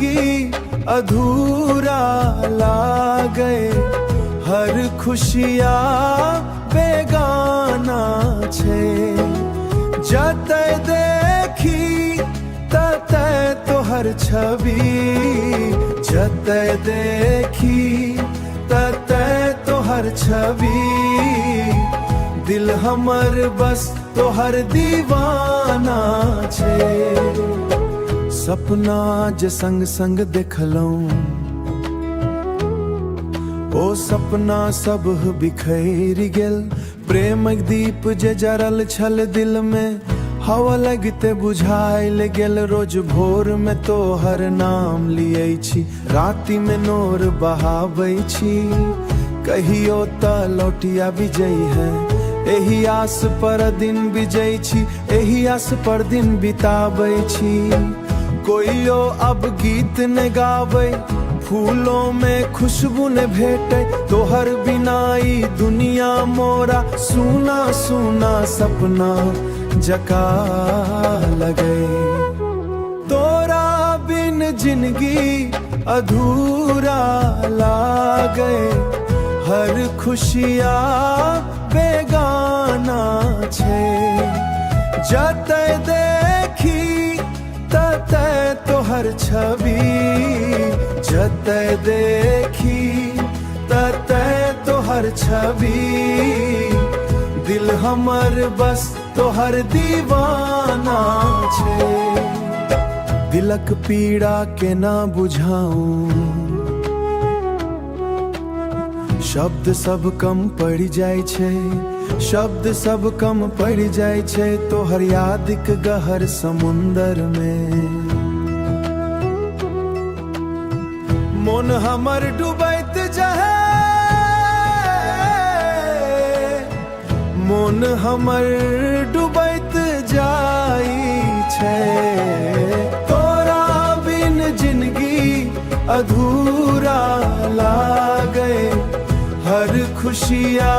जिंदगी अधूरा लागे, हर खुशिया बेगाना छे। जते देखी तते तोहर छवि, जते देखी तते तोहर छवि। दिल हमर बस तोहर दीवाना छे। सपना जे संग संग देखलौं, ओ सपना सब बिखैर गेल। प्रेमक दीप जे जरल छल दिल में, हवा लगते बुझाइल गेल। रोज भोर में तोहर नाम लियै छी, राति में नोर बहाबै छी। कहियो त लौटिया विजय है, एही आस पर दिन बिजै छी, एही आस पर दिन बिताबै छी। कोइयो अब गीत न गाबै, फूलों में खुशबू न भेटै। तोहर बिना ई दुनिया मोरा सुना सुना सपना जका लगे। तोरा बिन जिंदगी अधूरा लागे, हर खुशिया बेगाना छे। जते देखी तते तोहर छवि, जते देखी तते तोहर छवि। दिल हमर बस तोहर दीवाना छे। दिलक पीड़ा केना बुझाऊं, शब्द सब कम पड़ जाय छे, शब्द सब कम पड़ जाय छे। तोहर यादिक गहर समुंदर में मोन हमर डूबैत जाए, मोन हमर डूबैत जाई छे। तोरा बिन जिंदगी अधूरा लागे, हर खुशिया